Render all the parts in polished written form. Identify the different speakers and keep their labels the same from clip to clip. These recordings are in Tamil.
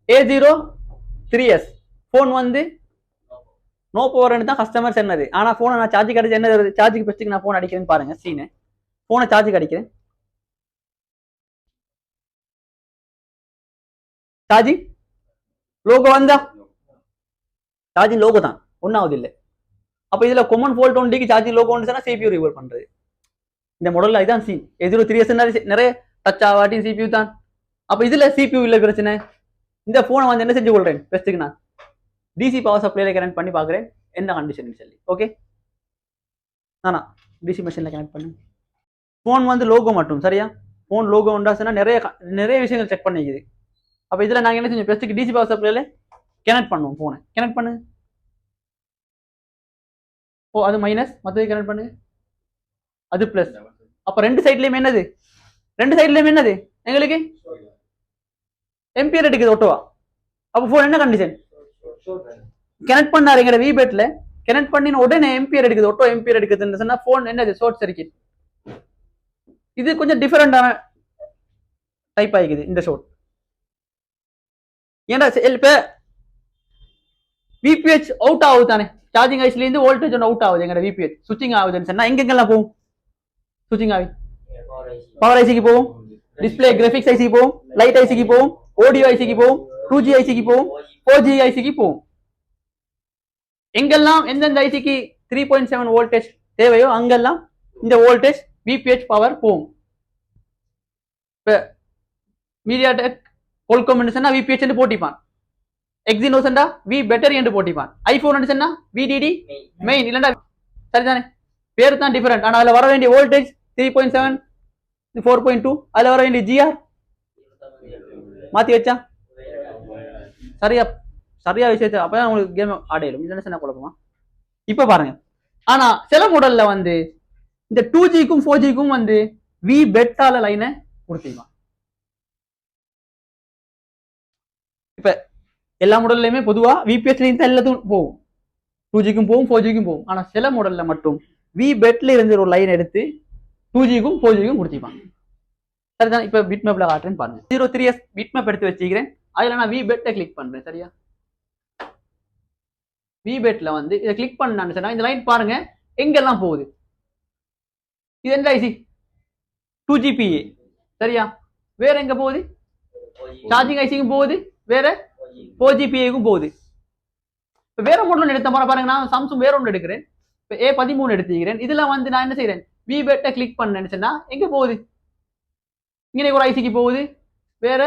Speaker 1: A03s ஃபோன் வந்து நோ பவர்னு தான் கஸ்டமர் சொன்னது. ஆனா போனை நான் சார்ஜ் அடிச்சு என்ன சார்ஜுக்கு பெஸ்ட்டுக்கு நான் போன் அடிக்கிறேன்னு பாருங்க. சீனு போனை சார்ஜுக்கு அடிக்கிறேன். சார்ஜிங் லோகோ வந்தா சார்ஜிங் லோகோ தான் ஒன்னாவது இல்லை. அப்ப இதுல கொமன் ஃபால்ட் ஒன்றிக்கு சார்ஜிங் லோகோ ஒன்று CPU ரிவர்ட் பண்றது. இந்த மாடல்ல இதான் சி A03s நிறைய டச் ஆவாட்டி CPU தான். அப்ப இதுல CPU இல்ல பிரச்சனை. இந்த போனை வந்து என்ன செஞ்சு கொள்றேன் பெஸ்ட்டுக்கு நான் டிசி பவர் சப்ளைல கனெக்ட் பண்ணி பாக்குறேன் என்ன கண்டிஷன் சொல்லி. ஓகே நானா டிசி மெஷின்ல கனெக்ட் பண்ணு. போன் வந்து லோகோ மட்டும் சரியா. போன் லோகோ உண்டாச்சுன்னா நிறைய நிறைய விஷயங்கள் செக் பண்ணிக்குது. அப்ப இதுல நாங்க என்ன செஞ்சோம் பெஸ்ட்டுக்கு டிசி பவர் சப்ளைல கனெக்ட் பண்ணுவோம். போனை கனெக்ட் பண்ணு. ஓ அது மைனஸ், மற்றது கனெக்ட் பண்ணு அது பிளஸ். அப்ப ரெண்டு சைட்லயும் என்னது எங்களுக்கு எம்பியர் எடுக்குது ஒட்டோவா. அப்ப போன் என்ன கண்டிஷன் கனெக்ட் பண்ணாரு எங்க விபெட்ல கனெக்ட் பண்ணி உடனே எம்பியர் எடுக்குது ஒட்டோ எம்பியர் எடுக்குதுன்னு சொன்னா போன் என்னது ஷார்ட் சர்க்கிட். இது கொஞ்சம் டிஃபரெண்டான டைப் ஆகிக்குது இந்த ஷார்ட். ஏன்னா இப்ப விபிஹெச் அவுட் ஆகுது தானே சார்ஜிங் ஐஸ்ல இருந்து வோல்டேஜ் ஒன்று அவுட் ஆகுது எங்க விபிஹெச் சுவிட்சிங் ஆகுதுன்னு சொன்னா எங்கெங்கெல்லாம் போகும் சுவிட்சிங் ஆகி பவர் ஐசிக்கு போகும், டிஸ்பிளே கிராபிக்ஸ் ஐசிக்கு போகும், லைட் ஐசிக்கு போகும், ஆடியோ ஐசிக்கு போகும், 2G ஐசிக்கு போகும், 4G ஐசிக்கு போகும். எங்கெல்லாம் எந்தெந்த ஐசிக்கு 3.7 வோல்டேஜ் தேவையோ அங்கெல்லாம் இந்த வோல்டேஜ் விபிஹெச் பவர் போகும். இப்ப மீடியாடெக் கோல்காம் சொன்னா விபிஹெச் போட்டிப்பான், எக்ஸினோஸ் வி பெட்டர் என்று போட்டிப்பான், ஐபோன் சொன்னா விடிடி மெயின் இல்லண்டா சரிதானே. பேரு தான் டிஃபரெண்ட். ஆனா அதுல வர வேண்டிய வோல்டேஜ் 3.7 4.2 அதுல வர வேண்டிய ஜிஆர் மாத்தி வச்சா சரியா சரியா விஷயத்தை அப்பதான் உங்களுக்கு கேம் ஆடையிலும் இல்லைன்னு குழப்பமா. இப்ப பாருங்க ஆனா சில மாடல்ல வந்து இந்த 2Gக்கும் 4Gக்கும் வந்து வி பெட்டால லைனை கொடுத்துருவான். இப்ப எல்லா மாடல்லையுமே பொதுவா விபிஎஸ்ல இருந்து எல்லாத்துக்கும் போகும், 2Gக்கும் போகும் 4Gக்கும் போகும். ஆனா சில மாடல்ல மட்டும் வி பெட்ல இருந்து ஒரு லைன் எடுத்து 2Gக்கும் 4Gக்கும் கொடுத்திருப்பாங்க. சரிதான். இப்ப பிட் மேப்ல காட்டுறேன் பாருங்க. 03s பிட் மேப் எடுத்து வச்சுக்கிறேன். அதுல நான் வி பெட்டை கிளிக் பண்றேன். சரியா வி பெட்ல வந்து இதை கிளிக் பண்ணான்னு சொன்னா இந்த லைன் பாருங்க எங்கெல்லாம் போகுது. இது எந்த ஐசி 2GPA சரியா. வேற எங்க போகுது சார்ஜிங் ஐசிக்கும் போகுது, வேற 4GPAக்கும் போகுது. இப்ப வேற மாடல் எடுத்த மாதிரி பாருங்க நான் சாம்சங் வேற ஒன்று எடுக்கிறேன். இப்ப A13 எடுத்துக்கிறேன். இதுல வந்து நான் என்ன செய்யறேன் வி பெட்டை கிளிக் பண்ணேன்னு சொன்னா எங்க போகுது இங்கே ஒரு ஐசிக்கு போகுது, வேற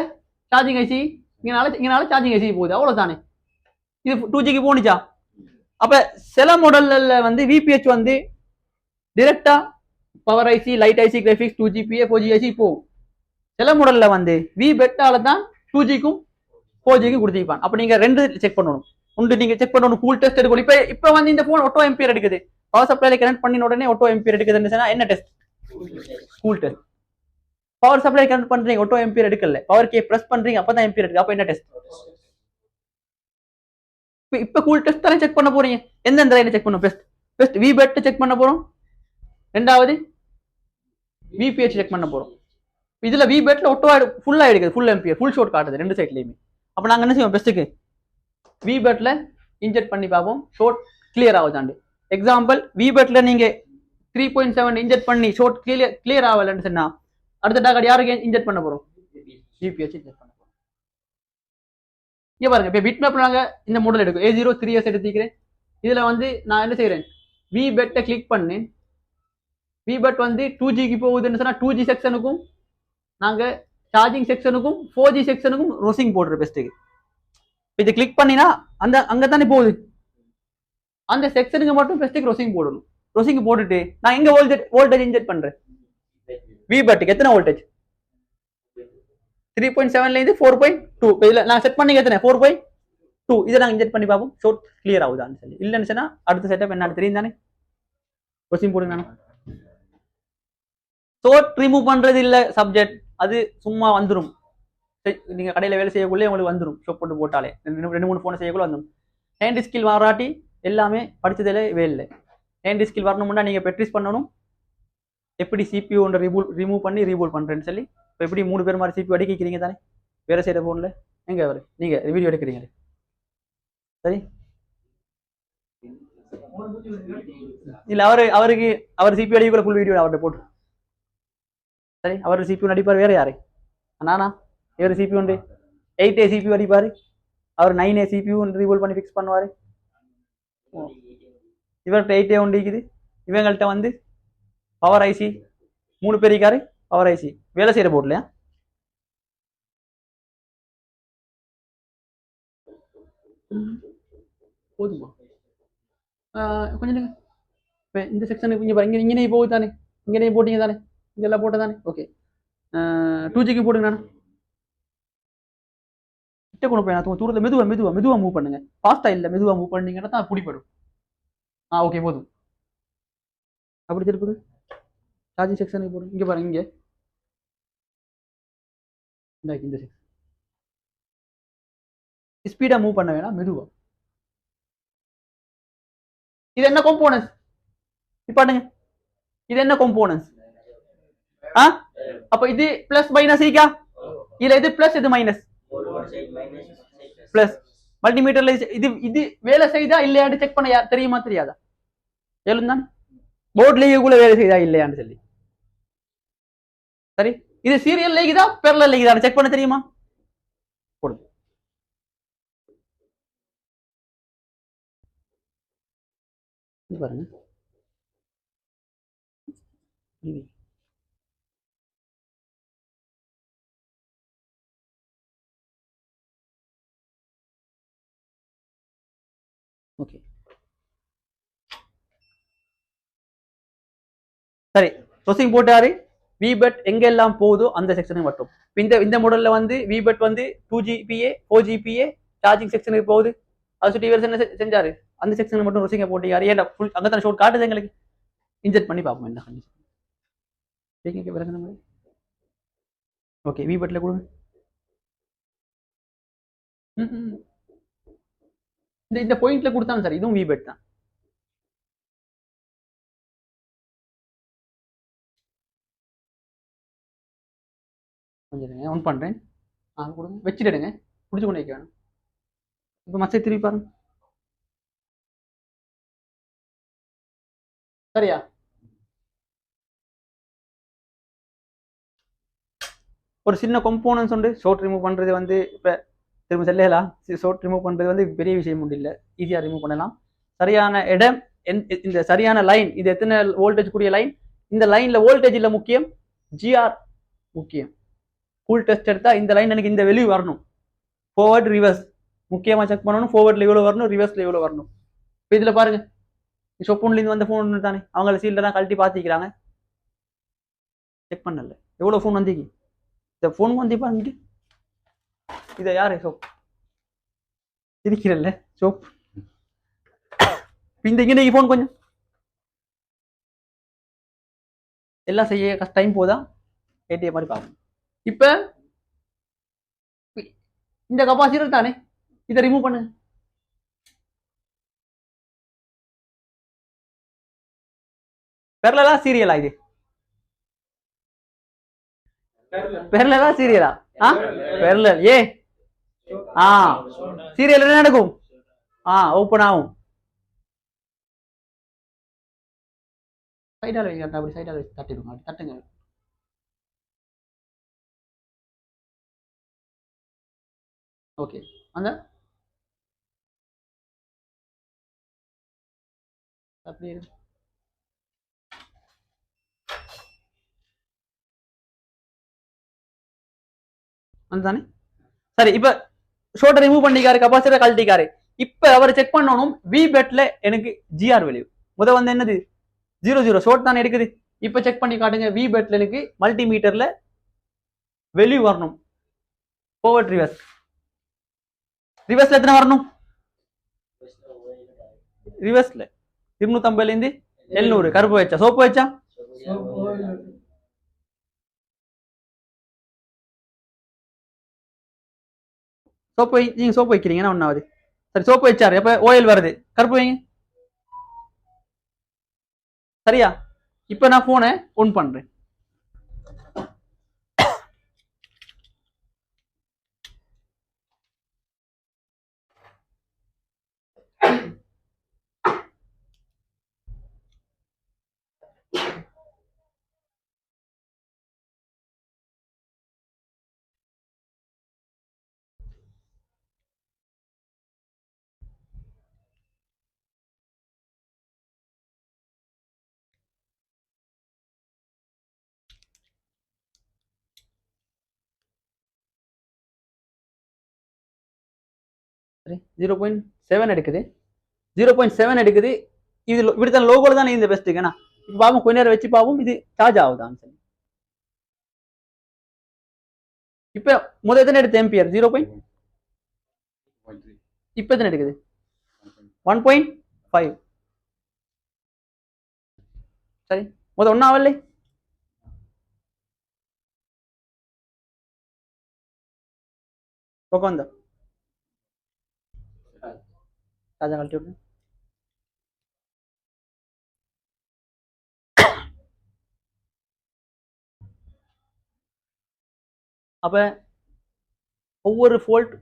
Speaker 1: சார்ஜிங் ஐசி இங்கனால சார்ஜிங் ஐசி போகுது. அவ்வளவுதானே. இது 2Gக்கு போனிச்சா. அப்ப சில மாடல்ல வந்து விபிஹெச் வந்து டிரெக்டா power IC light IC graphics 2GPA 4G IC போகும். சில மாடல்ல வந்து வி பெட்டால தான் 2Gக்கும் 4Gக்கும் கொடுத்திருப்பான். அப்ப நீங்க ரெண்டு செக் பண்ணணும். ஒன்று நீங்க செக் பண்ணணும் கூல் டெஸ்ட் எடுக்கணும். இப்ப வந்து இந்த போன் ஆட்டோ எம்பியர் எடுக்குது, பவர் சப்ளைல கனெக்ட் பண்ணின உடனே ஆட்டோ எம்பியர் எடுக்குதுன்னு சொன்னா என்ன test cool test. Power supply connect பண்றீங்க ஆட்டோ எம்பியர் எடுக்கல, பவர் கே பிரஸ் பண்றீங்க அப்பதான் எம்பியர் எடுக்கு. அப்ப என்ன டெஸ்ட் இப்ப கூல் டெஸ்ட் தானே செக் பண்ண போறீங்க. எந்தெந்த லைனை செக் பண்ணணும் பெஸ்ட் வி பெட் செக் பண்ண போறோம், ரெண்டாவது விபிஹெச் செக் பண்ண போறோம். இதுல வி பெட்ல ஒட்டோ ஃபுல்லா எடுக்குது, ஃபுல் எம்பியர் ஃபுல் ஷாட் காட்டுது ரெண்டு சைட்லயுமே. அப்ப நாங்க என்ன செய்வோம் பெஸ்ட்டுக்கு வி பெட்ல இன்ஜெக்ட் பண்ணி பார்ப்போம் ஷார்ட் கிளியர் ஆகுதாண்டு. எக்ஸாம்பிள் வி பெட்ல நீங்க 3.7 இன்ஜெக்ட் பண்ணி ஷார்ட் கிளியர் ஆகலன்னு சொன்னா அடுத்த டாக்கெட் யாருக்கு இன்ஜெக்ட் பண்ண போறோம் விபிஹெச் இன்ஜெக்ட் பண்ண போறோம். இங்க பாருங்க இப்ப பிட் மேப்ல நாங்க இந்த மாடல் எடுக்கும் A03s எடுத்துக்கிறேன். இதுல வந்து நான் என்ன செய்யறேன் வி பெட்டை கிளிக் பண்ணேன். வி பெட் வந்து 2Gக்கு போகுதுன்னு சொன்னா 2G செக்ஷனுக்கும் நாங்க சார்ஜிங் செக்ஷனுக்கும் 4G செக்ஷனுக்கும் ரோசிங் போடுற பெஸ்ட்டுக்கு. இது கிளிக் பண்ணினா அந்த அங்கதானே போகுது, அந்த செக்ஷனுக்கு மட்டும் பெஸ்ட்டுக்கு ரோசிங் போடணும். ரோசிங் போட்டுட்டு நான் எங்க வோல்டேஜ் இன்ஜெக்ட் பண்றேன் வி பெட்டுக்கு எத்தனை வோல்டேஜ் 3.7ல இருந்து 4.2 இதுல நான் செட் பண்ணி எத்தனை 4.2 இதை நாங்க இன்ஜெக்ட் பண்ணி பார்ப்போம் ஷார்ட் கிளியர் ஆகுதான்னு சொல்லி. இல்லைன்னு சொன்னா அடுத்த செட்டப் என்ன தெரியும் தானே ரோசிங் போடுங்க. ஷார்ட் ரிமூவ் பண்றது இல்ல சப்ஜெக்ட், அது சும்மா வந்துடும். நீங்க கடையில வேலை செய்யக்குள்ளே உங்களுக்கு வந்துடும். ஷாப் போட்டு போட்டாலே 2-3 போனை செய்யக்குள்ள வந்துடும். ஹேண்ட் ஸ்கில் வராட்டி எல்லாமே படிச்சதிலே வேலை. ஹேண்ட் ஸ்கில் வரணும்னா நீங்க ப்ராக்டிஸ் பண்ணணும். எப்படி CPU ரிமூவ் பண்ணி ரீபூல் பண்றேன்னு சொல்லி. இப்போ எப்படி 3 பேர் மாதிரி CPU அடிக்கிறீங்க தானே வேற செய்யற போன்ல. எங்க அவரு நீங்க வீடியோ எடுக்கிறீங்க சரி இல்ல அவருக்கு அவர் சிபி அடிக்குள்ள ஃபுல் வீடியோ அவர்கிட்ட போட்டு சரி அவர் சிபி அடிப்பார் வேற யாரு நானா இவர் சிபி உண்டு 8A சிபி அடிப்பாரு அவர் 9A சிபியூ ரீபோல் பண்ணி ஃபிக்ஸ் பண்ணுவாரு இவர்கிட்ட 8A ஒன்று இருக்குது இவங்கள்ட்ட வந்து பவர் ஐசி 3 பேர் இருக்காரு பவர் ஐசி வேலை செய்யற போர்ட்லையா போதுமா கொஞ்சம் இப்போ இந்த செக்ஷனுக்கு இங்கே இங்கே போகுது தானே இங்கே போட்டிங்க தானே இங்கெல்லாம் போட்ட தானே ஓகே 2Gக்கு போடுங்க நான் கிட்ட கொண்டு போய் தூரத்தில் மெதுவாக மூவ் பண்ணுங்க ஃபாஸ்ட்டாக இல்லை மெதுவாக மூவ் பண்ணீங்கன்னா தான் பிடிப்படும் ஓகே போதும் அப்படி திருப்புது சார்ஜிங் செக்ஷனுக்கு போடுங்க இங்கே பாருங்க இங்கே இந்த செக்ஷன் ஸ்பீடாக மூவ் பண்ண வேணாம் மெதுவாக இது என்ன காம்போனன்ட்ஸ் பாருங்க இது என்ன காம்போனன்ட்ஸ் அப்ப இது பிளஸ் மைனஸ் ஈக்கா இல்ல இது பிளஸ் இது மைனஸ் பிளஸ் மல்டிமீட்டர்ல இது வேலை செய்தா இல்லையான்னு செக் பண்ண தெரியுமா தெரியாதா எழுந்தான் போர்ட்லயே கூட வேலை செய்தா இல்லையான்னு சொல்லி சரி இது சீரியல் லேக்குதா பெரலல் லேக்குதா செக் பண்ண தெரியுமா போடுங்க பாருங்க ஓகே சரி ப்ரோசிங் போட்டாரு விபெட் எங்கெல்லாம் போகுதோ அந்த செக்ஷனுக்கு மட்டும் இந்த மாடல்ல வந்து விபெட் வந்து 2GPA 4GPA சார்ஜிங் செக்ஷனுக்கு போகுது அது சுற்றி இவர் என்ன செஞ்சாரு அந்த செக்ஷனுக்கு மட்டும் ரோசிங்க போட்டியாரு ஏன்னா ஃபுல் அங்கே தான் ஷோட் காட்டுது எங்களுக்கு இன்ஜெக்ட் பண்ணி பார்ப்போம் என்ன கண்டிஷன் ஓகே விபெட்ல கொடுங்க இந்த பாயிண்ட்ல கொடுத்தாங்க சார் இதுவும் விபெட் தான் கொஞ்சம் ஆன் பண்றேன் கொடுங்க வச்சுடுங்க பிடிச்சு கொண்டு வைக்க வேணும் இப்போ மச்சை திருப்பி பாருங்க சரியா ஒரு சின்ன காம்போனன்ட்ஸ் உண்டு ஷோட் ரிமூவ் பண்றது வந்து இப்போ திரும்ப செல்லலாம் ஷோட் ரிமூவ் பண்றது வந்து பெரிய விஷயம் உண்டு இல்லை ஈஸியாக ரிமூவ் பண்ணலாம் சரியான இடம் இந்த சரியான லைன் இது எத்தனை வோல்டேஜ் கூடிய லைன் இந்த லைன்ல வோல்டேஜ் இல்லை முக்கியம் ஜிஆர் முக்கியம் ஃபுல் டெஸ்ட் எடுத்தா இந்த லைன் எனக்கு இந்த வெளியே வரணும் ஃபார்வர்ட் ரிவர்ஸ் முக்கியமா செக் பண்ணணும் ஃபார்வர்ட்ல எவ்வளோ வரணும் ரிவர்ஸ்ல எவ்வளோ வரணும் இப்போ இதுல பாருங்க ஷொப்பூன்லேருந்து வந்த ஃபோன் தானே அவங்கள சீல்டெல்லாம் கழட்டி பார்த்துக்கிறாங்க செக் பண்ணல எவ்வளோ ஃபோன் வந்தீங்க இந்த ஃபோன் வந்து பாருங்க இதை யாரு சோப் இருக்கிறல்ல சோப் இந்த இங்கே ஃபோன் கொஞ்சம் எல்லாம் செய்ய டைம் போதா ஏடிஎம் மாதிரி பார்க்கணும் இப்ப இந்த கெபாசிட்டர் தானே இதை ரிமூவ் பண்ணு பெரலலா சீரியலா இது பெரலலா சீரியலா பெரலல் ஏ சீரியல் என்ன நடக்கும் ஓப்பன் ஆகும் சைடால வைங்க அப்படி சைடால தட்டிடுங்க அப்படி தட்டுங்க ஓகே அந்த அப்படி தானே சரி இப்ப ஷோட்டை ரிமூவ் பண்ணிக்காரு கெபாசிட்டர் கழட்டிக்காரு இப்ப அவர் செக் பண்ணணும் விபெட்ல எனக்கு ஜிஆர் வேல்யூ வந்து என்னது 00 ஷோட் தானே எடுக்குது இப்ப செக் பண்ணி காட்டுங்க விபெட்ல எனக்கு மல்டிமீட்டர்ல வேல்யூ வரணும் ஃபார்வர்ட் ரிவர்ஸ் ரிவர்ஸ்ல எத்தனை வரணும் ரிவர்ஸ்ல 250 இருந்து 700 கருப்பு வச்சா சோப்பு வச்சா சோப்பு நீங்க சோப்பு வைக்கிறீங்கன்னா ஒன்னாவது சரி சோப்பு வச்சாரு அப்ப ஓயில் வருது கருப்பு வைங்க சரியா இப்ப நான் போனை ஒன் பண்றேன் சரி 0.7 எடுக்குது 0.7 எடுக்குது இது இப்படித்தான் லோகோல தானே இந்த பெஸ்ட்டுக்கு ஏன்னா இப்போ பாவம் கொஞ்ச நேரம் வச்சு பாவம் இது சார்ஜ் ஆகுதான்னு சொல்லி இப்போ முதல் எத்தனை எடுத்து எம்பியர் 0. இப்போ எத்தனை எடுக்குது 1.5 சரி முதல் ஒன்னாவல்ல பக்கம் வந்தா சார்ஜர் கழட்டி விட்டு அப்ப ஒவ்வொரு ஃபோல்ட்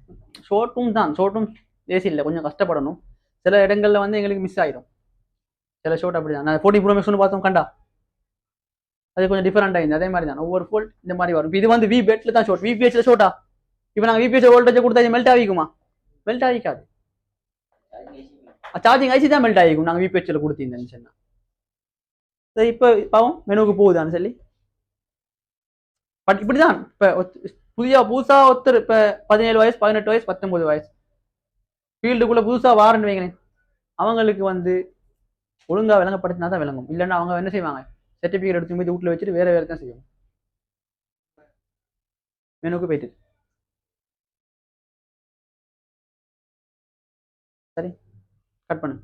Speaker 1: ஷோர்ட்டும் ஏசி இல்லை கொஞ்சம் கஷ்டப்படணும் சில இடங்கள்ல வந்து எங்களுக்கு மிஸ் ஆயிடும் சில ஷோட் அப்படிதான் நான் 14 Pro Max பார்த்தோம் கண்டா அது கொஞ்சம் டிஃபரெண்ட் ஆயிருந்தது அதே மாதிரி தான் ஒவ்வொரு ஃபோல்ட் இந்த மாதிரி வரும் இது வந்து வி பெட்ல தான் ஷோட் விபிஹெச்ல ஷோட்டா இப்போ நாங்கள் விபிஹெச் வோல்டேஜ் கொடுத்தா மெல்ட் ஆகிக்குமா மெல்ட் ஆகிக்காது சார்ஜிங் ஐசி தான் மெல்ட் ஆகிக்கும் நாங்கள் விபிஹெச்ல கொடுத்தீங்கன்னு சொன்னா சரி இப்போ பாவம் மெனுவுக்கு போகுதான்னு சொல்லி பட் இப்படிதான் இப்போ புதுசா ஒருத்தர் இப்போ 17 வயசு 18 வயசு 19 வயசு ஃபீல்டுக்குள்ள புதுசா வாரன்னு வைங்களேன் அவங்களுக்கு வந்து ஒழுங்கா விளங்கப்படுத்தினா தான் விளங்கும் இல்லைன்னா அவங்க என்ன செய்வாங்க சர்டிஃபிகேட் எடுத்து போய் வீட்டில் வச்சுட்டு வேற தான் செய்யும் மெனுக்கு போயிட்டு சரி கட் பண்ணு